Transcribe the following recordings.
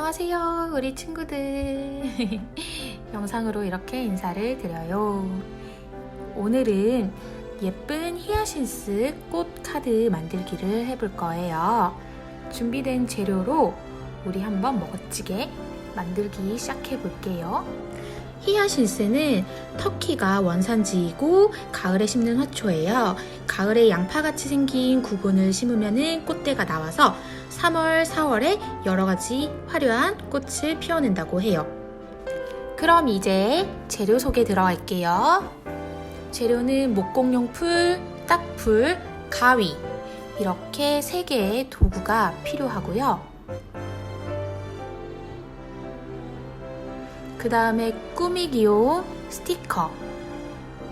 안녕하세요, 우리 친구들. 영상으로 이렇게 인사를 드려요. 오늘은 예쁜 히아신스 꽃 카드 만들기를 해볼 거예요. 준비된 재료로 우리 한번 멋지게 만들기 시작해 볼게요. 히아신스는 터키가 원산지이고 가을에 심는 화초예요. 가을에 양파같이 생긴 구근을 심으면 꽃대가 나와서 3월, 4월에 여러가지 화려한 꽃을 피워낸다고 해요. 그럼 이제 재료 소개 들어갈게요. 재료는 목공용 풀, 딱풀, 가위 이렇게 3개의 도구가 필요하고요. 그 다음에 꾸미기용 스티커.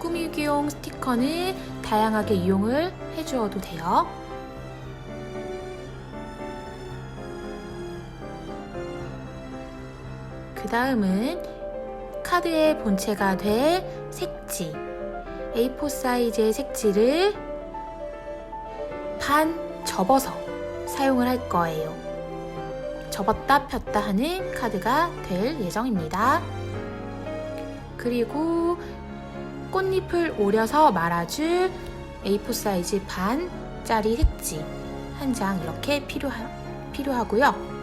꾸미기용 스티커는 다양하게 이용을 해주어도 돼요. 그 다음은 카드의 본체가 될 색지. A4 사이즈의 색지를 반 접어서 사용을 할 거예요. 접었다 폈다 하는 카드가 될 예정입니다. 그리고 꽃잎을 오려서 말아줄 A4 사이즈 반짜리 색지 한 장 이렇게 필요하고요.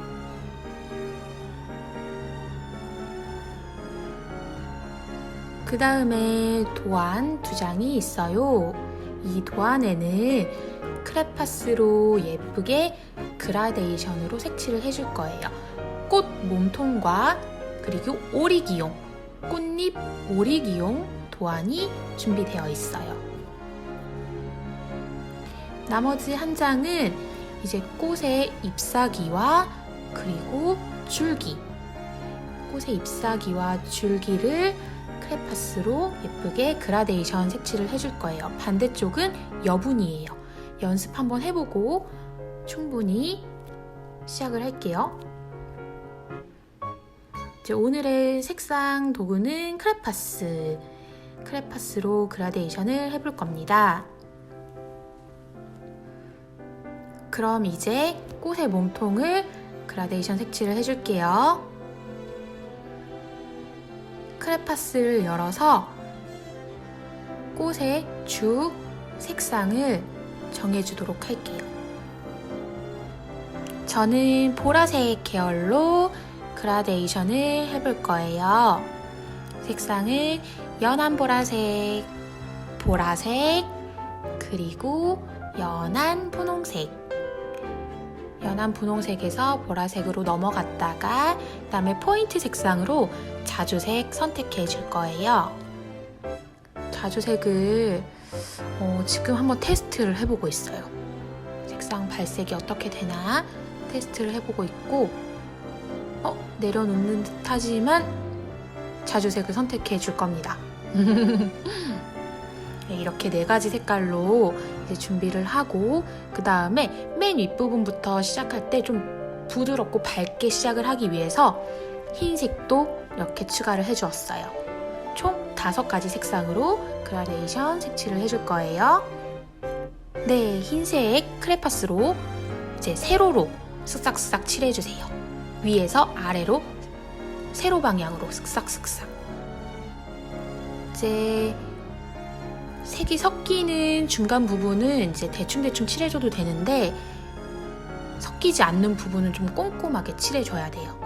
그 다음에 도안 2장이 있어요. 이 도안에는 크레파스로 예쁘게 그라데이션으로 색칠을 해줄 거예요. 꽃 몸통과 그리고 오리기용, 꽃잎 오리기용 도안이 준비되어 있어요. 나머지 한 장은 이제 꽃의 잎사귀와 그리고 줄기, 꽃의 잎사귀와 줄기를 크레파스로 예쁘게 그라데이션 색칠을 해줄 거예요. 반대쪽은 여분이에요. 연습 한번 해보고 충분히 시작을 할게요. 이제 오늘의 색상 도구는 크레파스로 그라데이션을 해볼 겁니다. 그럼 이제 꽃의 몸통을 그라데이션 색칠을 해줄게요. 크레파스를 열어서 꽃의 주 색상을 정해주도록 할게요. 저는 보라색 계열로 그라데이션을 해볼 거예요. 색상은 연한 보라색, 그리고 연한 분홍색. 연한 분홍색에서 보라색으로 넘어갔다가 그 다음에 포인트 색상으로 자주색 선택해 줄 거예요. 자주색을 지금 한번 테스트를 해보고 있어요. 색상 발색이 어떻게 되나 테스트를 해보고 있고 내려놓는 듯 하지만 자주색을 선택해 줄 겁니다. 이렇게 4가지 색깔로 이제 준비를 하고 그 다음에 맨 윗부분부터 시작할 때 좀 부드럽고 밝게 시작을 하기 위해서 흰색도 이렇게 추가를 해주었어요. 총 5가지 색상으로 그라데이션 색칠을 해줄 거예요. 네, 흰색 크레파스로 이제 세로로 쓱싹쓱싹 칠해주세요. 위에서 아래로 세로 방향으로 쓱싹쓱싹. 이제 색이 섞이는 중간 부분은 이제 대충대충 칠해줘도 되는데 섞이지 않는 부분은 좀 꼼꼼하게 칠해줘야 돼요.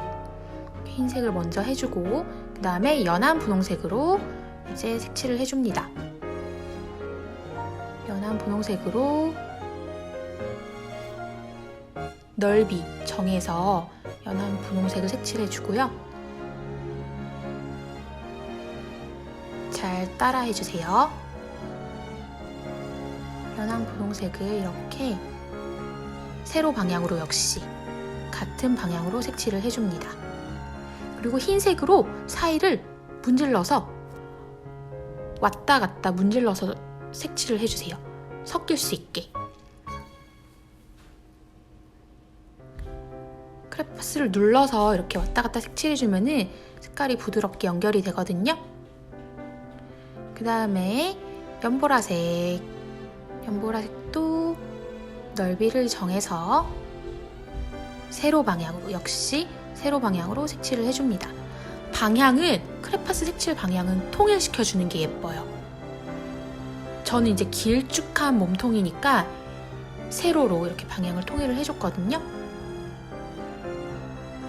흰색을 먼저 해주고 그 다음에 연한 분홍색으로 이제 색칠을 해줍니다. 연한 분홍색으로 넓이 정해서 연한 분홍색을 색칠해주고요. 잘 따라해주세요. 연한 분홍색을 이렇게 세로 방향으로 역시 같은 방향으로 색칠을 해줍니다. 그리고 흰색으로 사이를 문질러서 왔다 갔다 문질러서 색칠을 해주세요. 섞일 수 있게. 크레파스를 눌러서 이렇게 왔다 갔다 색칠해주면 색깔이 부드럽게 연결이 되거든요. 그 다음에 연보라색도 넓이를 정해서 세로 방향으로 역시 세로 방향으로 색칠을 해줍니다. 방향은 크레파스 색칠 방향은 통일시켜주는 게 예뻐요. 저는 이제 길쭉한 몸통이니까 세로로 이렇게 방향을 통일을 해줬거든요.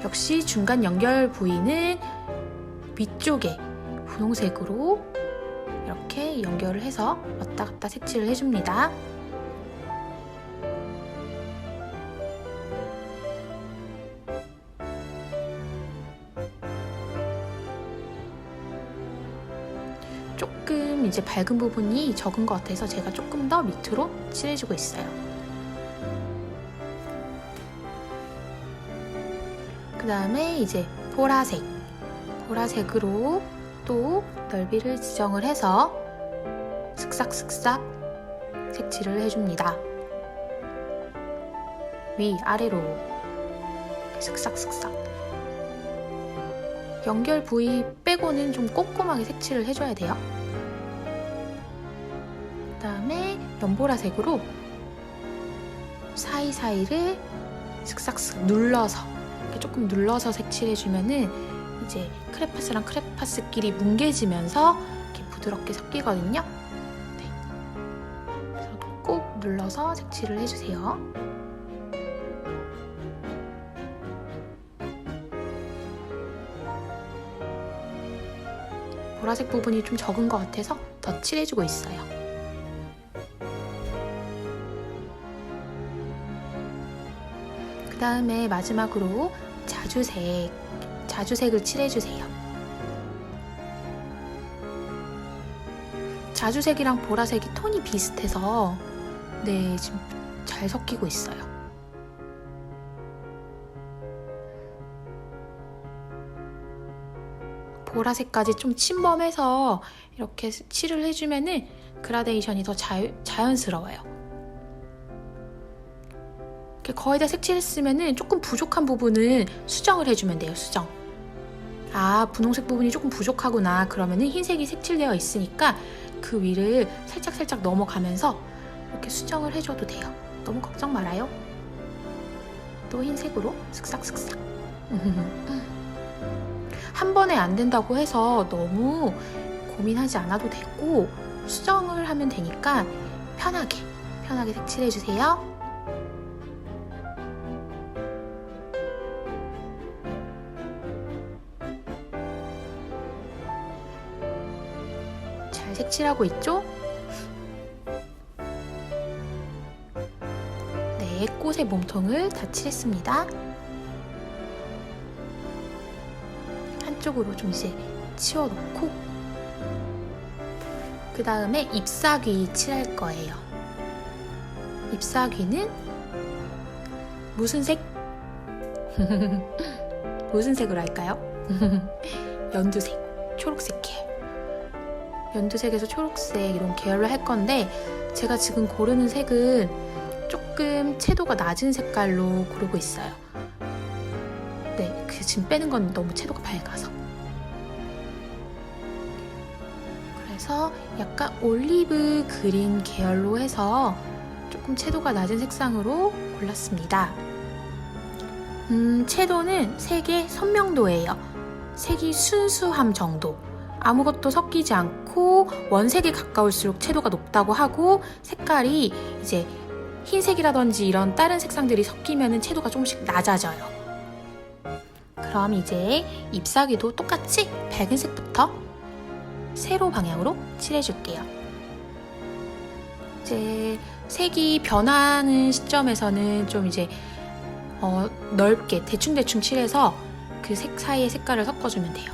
역시 중간 연결 부위는 위쪽에 분홍색으로 이렇게 연결을 해서 왔다 갔다 색칠을 해줍니다. 조금 이제 밝은 부분이 적은 것 같아서 제가 조금 더 밑으로 칠해주고 있어요. 그 다음에 이제 보라색으로 또 넓이를 지정을 해서 슥싹슥싹 색칠을 해줍니다. 위아래로 슥싹슥싹. 연결 부위 빼고는 좀 꼼꼼하게 색칠을 해줘야 돼요. 그 다음에 연보라색으로 사이사이를 슥싹슥 눌러서 이렇게 조금 눌러서 색칠해주면은 이제 크레파스랑 크레파스끼리 뭉개지면서 이렇게 부드럽게 섞이거든요. 네. 그래서 꼭 눌러서 색칠을 해주세요. 보라색 부분이 좀 적은 것 같아서 더 칠해주고 있어요. 그 다음에 마지막으로 자주색을 칠해주세요. 자주색이랑 보라색이 톤이 비슷해서 네, 지금 잘 섞이고 있어요. 보라색까지 좀 침범해서 이렇게 칠을 해주면은 그라데이션이 더 자연스러워요. 이렇게 거의 다 색칠했으면은 조금 부족한 부분은 수정을 해주면 돼요. 수정. 아, 분홍색 부분이 조금 부족하구나. 그러면은 흰색이 색칠되어 있으니까 그 위를 살짝살짝 넘어가면서 이렇게 수정을 해줘도 돼요. 너무 걱정 말아요. 또 흰색으로 슥싹슥싹. 한 번에 안 된다고 해서 너무 고민하지 않아도 되고 수정을 하면 되니까 편하게 색칠해주세요. 잘 색칠하고 있죠? 네, 꽃의 몸통을 다 칠했습니다. 한쪽으로 좀 이제 치워놓고 그 다음에 잎사귀 칠할 거예요. 잎사귀는 무슨 색? 무슨 색으로 할까요? 연두색, 초록색 계열. 연두색에서 초록색 이런 계열로 할 건데 제가 지금 고르는 색은 조금 채도가 낮은 색깔로 고르고 있어요. 네, 지금 빼는 건 너무 채도가 밝아서. 그래서 약간 올리브 그린 계열로 해서 조금 채도가 낮은 색상으로 골랐습니다. 채도는 색의 선명도예요. 색이 순수함 정도. 아무것도 섞이지 않고 원색에 가까울수록 채도가 높다고 하고 색깔이 이제 흰색이라든지 이런 다른 색상들이 섞이면 채도가 조금씩 낮아져요. 그럼 이제 잎사귀도 똑같이 밝은 색부터 세로 방향으로 칠해줄게요. 이제 색이 변하는 시점에서는 좀 이제 넓게 대충 칠해서 그 색 사이에 색깔을 섞어주면 돼요.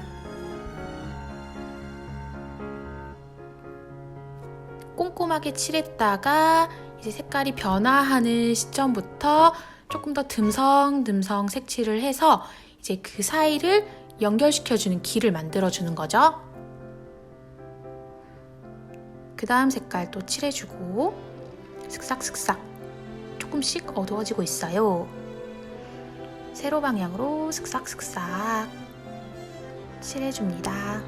꼼꼼하게 칠했다가 이제 색깔이 변화하는 시점부터 조금 더 듬성듬성 색칠을 해서 이제 그 사이를 연결시켜주는 길을 만들어주는 거죠. 그 다음 색깔 또 칠해주고 슥싹슥싹 조금씩 어두워지고 있어요. 세로 방향으로 슥싹슥싹 칠해줍니다.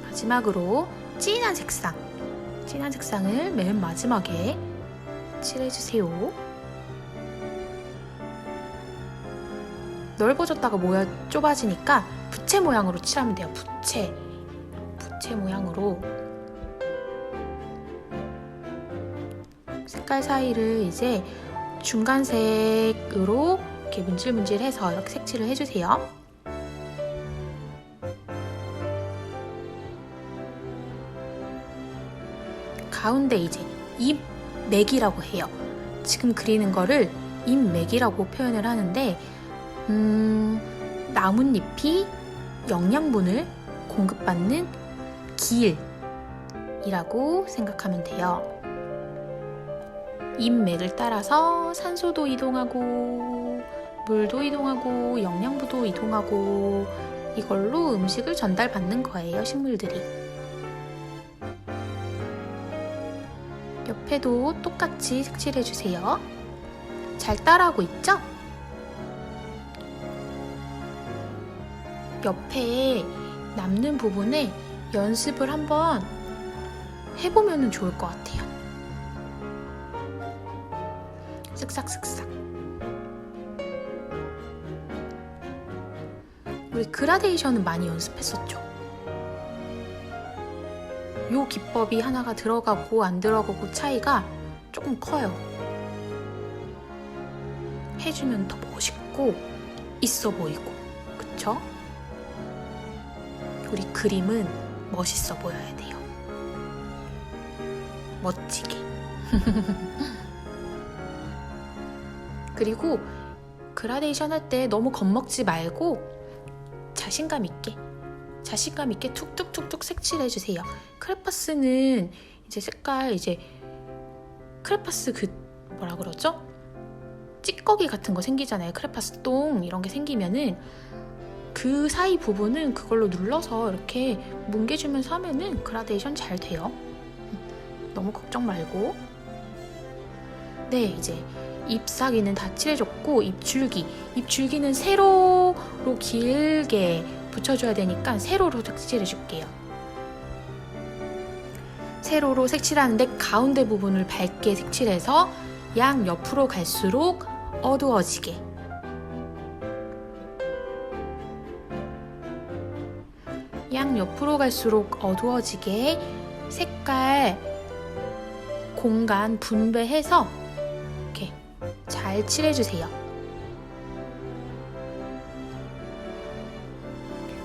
마지막으로 진한 색상을 맨 마지막에 칠해주세요. 넓어졌다가 좁아지니까 부채 모양으로 칠하면 돼요. 부채 모양으로. 색깔 사이를 이제 중간색으로 이렇게 문질문질해서 이렇게 색칠을 해주세요. 가운데 이제 잎맥이라고 해요. 지금 그리는 거를 잎맥이라고 표현을 하는데 나뭇잎이 영양분을 공급받는 길이라고 생각하면 돼요. 잎맥을 따라서 산소도 이동하고 물도 이동하고 영양분도 이동하고 이걸로 음식을 전달받는 거예요, 식물들이. 옆에도 똑같이 색칠해주세요. 잘 따라하고 있죠? 옆에 남는 부분에 연습을 한번 해보면 좋을 것 같아요. 쓱싹쓱싹. 우리 그라데이션은 많이 연습했었죠. 요 기법이 하나가 들어가고 안 들어가고 차이가 조금 커요. 해주면 더 멋있고 있어 보이고, 그쵸? 우리 그림은 멋있어 보여야 돼요. 멋지게. 그리고 그라데이션 할 때 너무 겁먹지 말고 자신감 있게 툭툭툭툭 색칠해주세요. 크레파스는 이제 색깔 크레파스 뭐라 그러죠? 찌꺼기 같은 거 생기잖아요. 크레파스 똥 이런 게 생기면은 그 사이 부분은 그걸로 눌러서 이렇게 뭉개주면서 하면은 그라데이션 잘 돼요. 너무 걱정 말고. 네, 이제 잎사귀는 다 칠해줬고 잎줄기는 세로로 길게 붙여줘야 되니까 세로로 색칠해줄게요. 세로로 색칠하는데 가운데 부분을 밝게 색칠해서 양 옆으로 갈수록 어두워지게. 양 옆으로 갈수록 어두워지게 색깔 공간 분배해서 이렇게 잘 칠해주세요.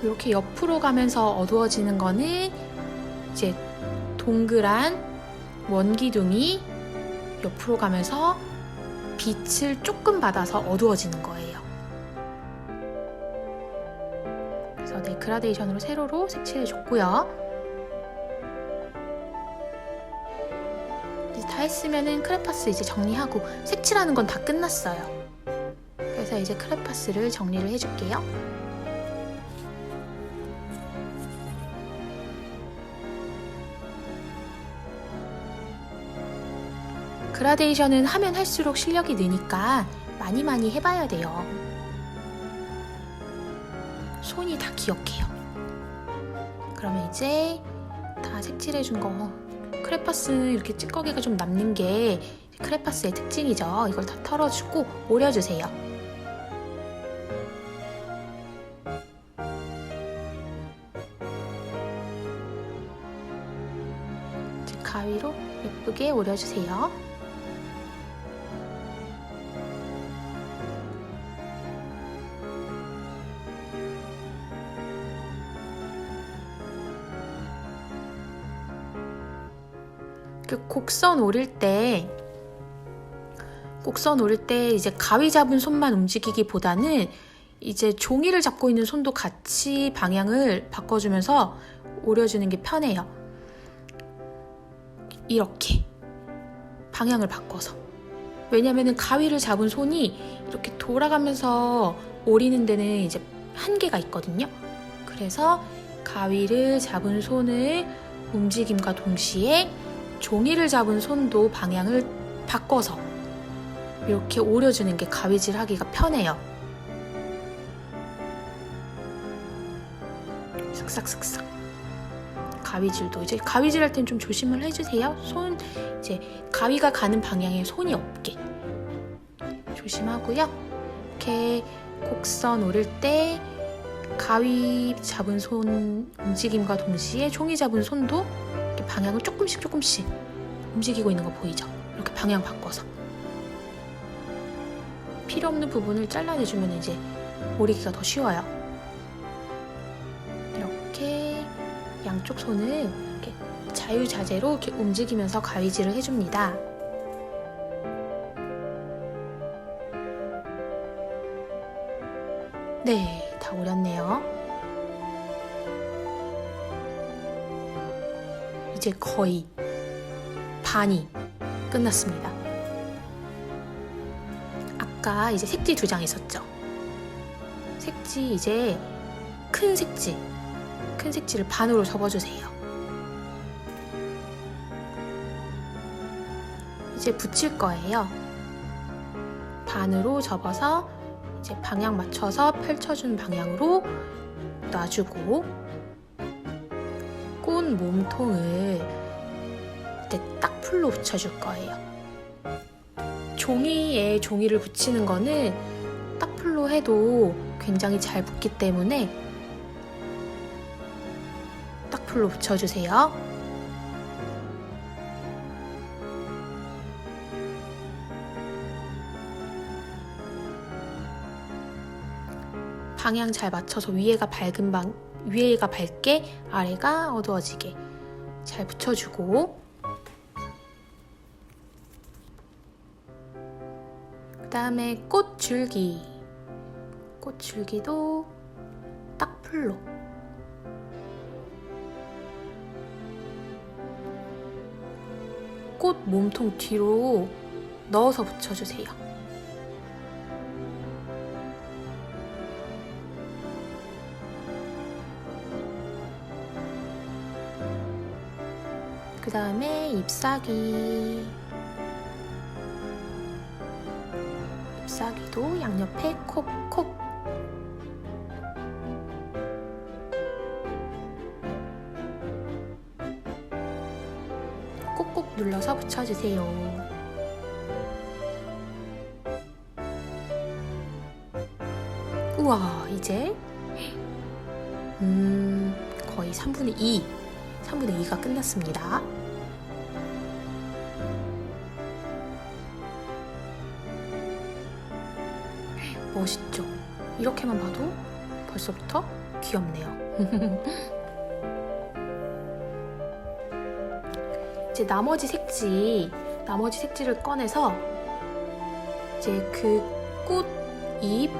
이렇게 옆으로 가면서 어두워지는 거는 이제 동그란 원기둥이 옆으로 가면서 빛을 조금 받아서 어두워지는 거예요. 그래서 네, 그라데이션으로 세로로 색칠해줬고요. 이제 다 했으면은 크레파스 이제 정리하고 색칠하는 건 다 끝났어요. 그래서 이제 크레파스를 정리를 해줄게요. 그라데이션은 하면 할수록 실력이 느니까 많이 해봐야 돼요. 손이 다 기억해요. 그러면 이제 다 색칠해준 거, 크레파스는 이렇게 찌꺼기가 좀 남는 게 크레파스의 특징이죠. 이걸 다 털어주고 오려주세요. 이제 가위로 예쁘게 오려주세요. 곡선 오릴 때 이제 가위 잡은 손만 움직이기보다는 이제 종이를 잡고 있는 손도 같이 방향을 바꿔주면서 오려주는 게 편해요. 이렇게 방향을 바꿔서. 왜냐면은 가위를 잡은 손이 이렇게 돌아가면서 오리는 데는 이제 한계가 있거든요. 그래서 가위를 잡은 손을 움직임과 동시에 종이를 잡은 손도 방향을 바꿔서 이렇게 오려주는 게 가위질 하기가 편해요. 슥싹슥싹. 가위질도 이제 가위질 할 땐 좀 조심을 해주세요. 손 이제 가위가 가는 방향에 손이 없게 조심하고요. 이렇게 곡선 오릴 때 가위 잡은 손 움직임과 동시에 종이 잡은 손도 이렇게 방향을 조금씩 움직이고 있는 거 보이죠? 이렇게 방향 바꿔서 필요 없는 부분을 잘라내주면 이제 오리기가 더 쉬워요. 이렇게 양쪽 손을 이렇게 자유자재로 이렇게 움직이면서 가위질을 해줍니다. 네, 다 오렸네요. 이제 거의 반이 끝났습니다. 아까 이제 색지 2장 있었죠? 색지 이제 큰 색지를 반으로 접어주세요. 이제 붙일 거예요. 반으로 접어서 이제 방향 맞춰서 펼쳐주는 방향으로 놔주고 꽃 몸통을 이제 딱 풀로 붙여줄 거예요. 종이에 종이를 붙이는 거는 딱 풀로 해도 굉장히 잘 붙기 때문에 딱 풀로 붙여주세요. 방향 잘 맞춰서 위에가 밝게 아래가 어두워지게 잘 붙여주고, 그 다음에 꽃줄기도 딱 풀로 꽃 몸통 뒤로 넣어서 붙여주세요. 그 다음에 잎사귀도 양옆에 콕콕 콕콕 눌러서 붙여주세요. 우와, 이제 거의 3분의 2가 끝났습니다. 멋있죠? 이렇게만 봐도 벌써부터 귀엽네요. 이제 나머지 색지를 꺼내서 이제 그 꽃잎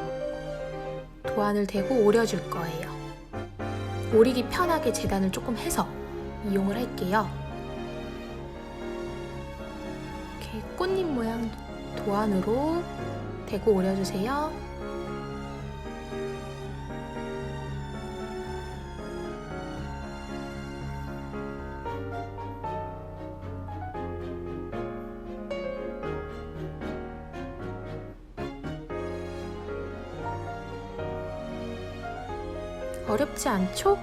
도안을 대고 오려줄 거예요. 오리기 편하게 재단을 조금 해서 이용을 할게요. 이렇게 꽃잎 모양 도안으로 대고 오려주세요. 어렵지 않죠?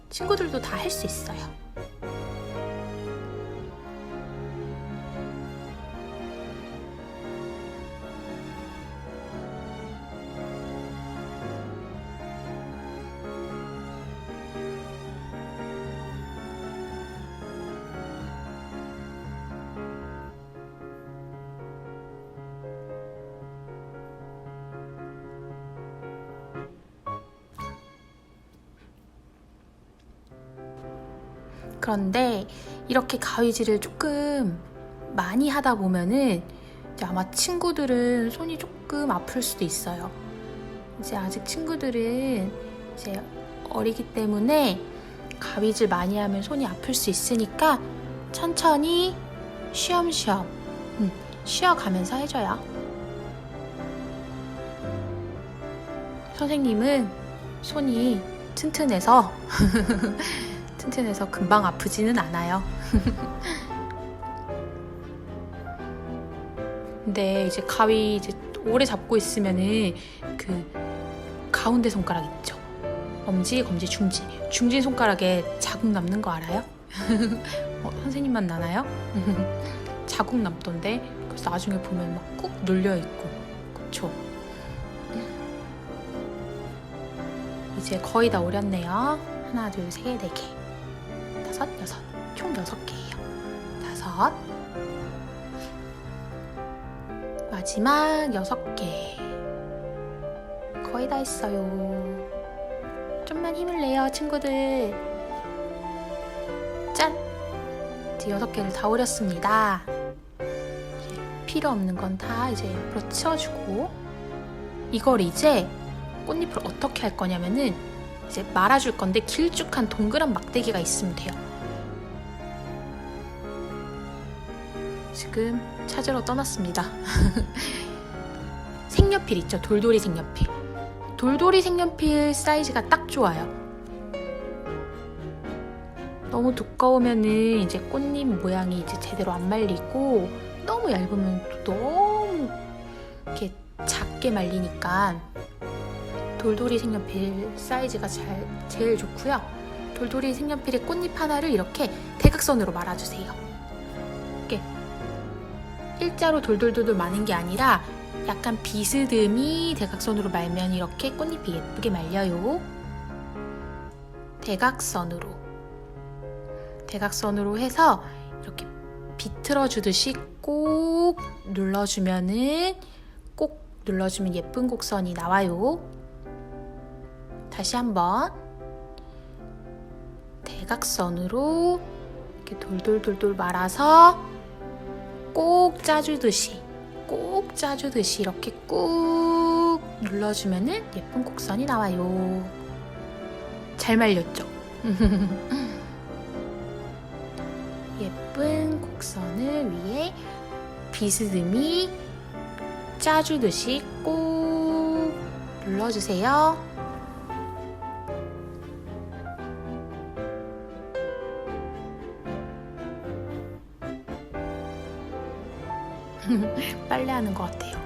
친구들도 다 할 수 있어요. 그런데 이렇게 가위질을 조금 많이 하다 보면은 이제 아마 친구들은 손이 조금 아플 수도 있어요. 이제 아직 친구들은 이제 어리기 때문에 가위질 많이 하면 손이 아플 수 있으니까 천천히 쉬엄쉬엄 쉬어가면서 해줘요. 선생님은 손이 튼튼해서 금방 아프지는 않아요. 근데 이제 가위 오래 잡고 있으면은 그 가운데 손가락 있죠? 엄지, 검지, 중지 손가락에 자국 남는 거 알아요? 선생님만 나나요? 자국 남던데 그래서 나중에 보면 막 꾹 눌려 있고, 그쵸? 이제 거의 다 오렸네요. 하나, 둘, 셋, 네 개, 다섯, 여섯, 총 6개예요. 다섯, 마지막 6개. 거의 다 했어요. 좀만 힘을 내요, 친구들. 짠! 이제 6개를 다 오렸습니다. 이제 필요 없는 건 다 이제 옆으로 치워주고, 이걸 이제 꽃잎을 어떻게 할 거냐면은 이제 말아줄 건데 길쭉한 동그란 막대기가 있으면 돼요. 지금 찾으러 떠났습니다. 색연필 있죠? 돌돌이 색연필. 돌돌이 색연필 사이즈가 딱 좋아요. 너무 두꺼우면은 이제 꽃잎 모양이 이제 제대로 안 말리고, 너무 얇으면 또 너무 이렇게 작게 말리니까 돌돌이 색연필 사이즈가 제일 좋고요. 돌돌이 색연필의 꽃잎 하나를 이렇게 대각선으로 말아주세요. 이렇게 일자로 돌돌돌돌 마는 게 아니라 약간 비스듬히 대각선으로 말면 이렇게 꽃잎이 예쁘게 말려요. 대각선으로 해서 이렇게 비틀어 주듯이 꼭 눌러주면 예쁜 곡선이 나와요. 다시 한번 대각선으로 이렇게 돌돌돌돌 말아서 꼭 짜주듯이 이렇게 꾹 눌러주면 예쁜 곡선이 나와요. 잘 말렸죠? 예쁜 곡선을 위해 비스듬히 짜주듯이 꾹 눌러주세요. 빨래하는 것 같아요.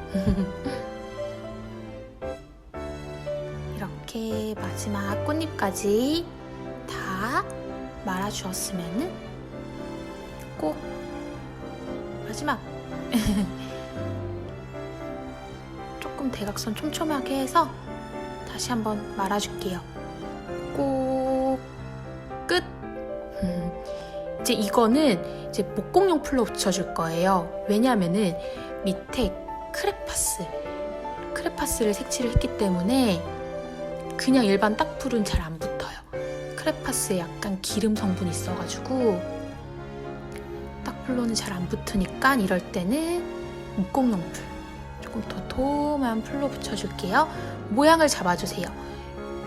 이렇게 마지막 꽃잎까지 다 말아주었으면 꼭 마지막 조금 대각선 촘촘하게 해서 다시 한번 말아줄게요. 꼭 끝! 이제 이거는 이제 목공용 풀로 붙여줄 거예요. 왜냐하면은 밑에 크레파스를 색칠을 했기 때문에 그냥 일반 딱풀은 잘 안 붙어요. 크레파스에 약간 기름 성분이 있어가지고 딱풀로는 잘 안 붙으니까 이럴 때는 목공용 풀, 조금 도톰한 풀로 붙여줄게요. 모양을 잡아주세요.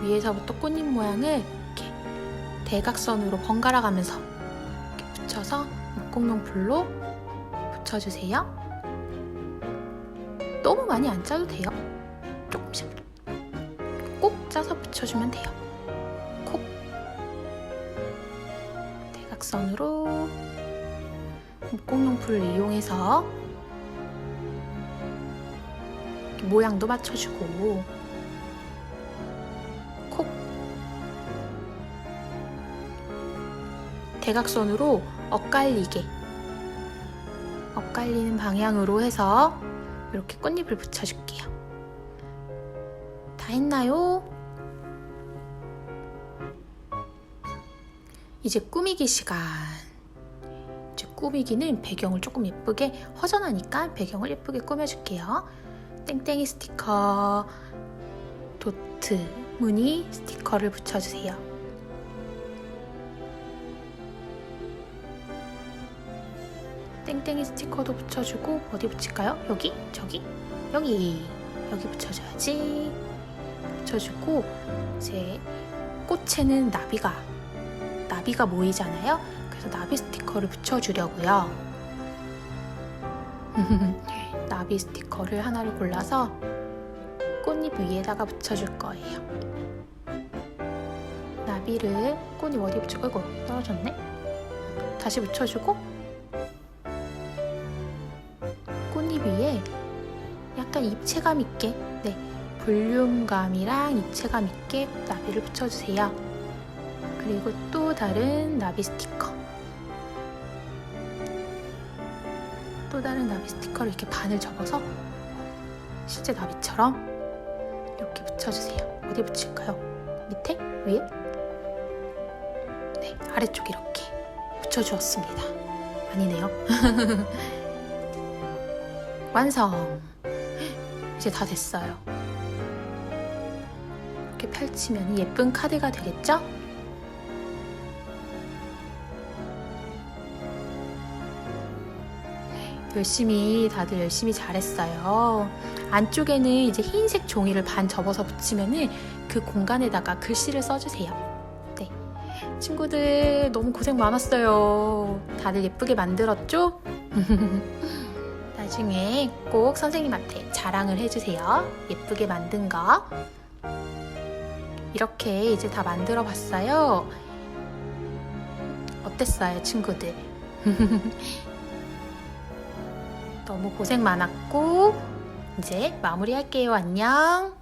위에서부터 꽃잎 모양을 이렇게 대각선으로 번갈아 가면서 붙여서 목공용 풀로 붙여주세요. 너무 많이 안 짜도 돼요. 조금씩 꼭 짜서 붙여주면 돼요. 콕. 대각선으로 목공용 풀을 이용해서 모양도 맞춰주고, 콕. 대각선으로 엇갈리는 방향으로 해서 이렇게 꽃잎을 붙여줄게요. 다 했나요? 이제 꾸미기 시간. 이제 꾸미기는 배경을 조금 예쁘게, 허전하니까 배경을 예쁘게 꾸며줄게요. 땡땡이 스티커, 도트, 무늬 스티커를 붙여주세요. 땡땡이 스티커도 붙여주고, 어디 붙일까요? 여기? 저기? 여기 붙여줘야지. 붙여주고, 이제 꽃에는 나비가 모이잖아요. 그래서 나비 스티커를 붙여주려고요. 나비 스티커를 하나를 골라서 꽃잎 위에다가 붙여줄 거예요. 나비를 꽃잎 어디 붙여? 아이고, 떨어졌네. 다시 붙여주고, 꽃잎 위에 약간 입체감 있게, 볼륨감이랑 입체감 있게 나비를 붙여주세요. 그리고 또 다른 나비 스티커, 를 이렇게 반을 접어서 실제 나비처럼 이렇게 붙여주세요. 어디 붙일까요? 밑에? 위에? 네, 아래쪽 이렇게 붙여주었습니다. 아니네요. 완성! 이제 다 됐어요. 이렇게 펼치면 예쁜 카드가 되겠죠? 다들 열심히 잘했어요. 안쪽에는 이제 흰색 종이를 반 접어서 붙이면은 그 공간에다가 글씨를 써주세요. 네. 친구들 너무 고생 많았어요. 다들 예쁘게 만들었죠? 나중에 꼭 선생님한테 자랑을 해주세요. 예쁘게 만든 거. 이렇게 이제 다 만들어 봤어요. 어땠어요, 친구들? 너무 고생 많았고 이제 마무리할게요. 안녕.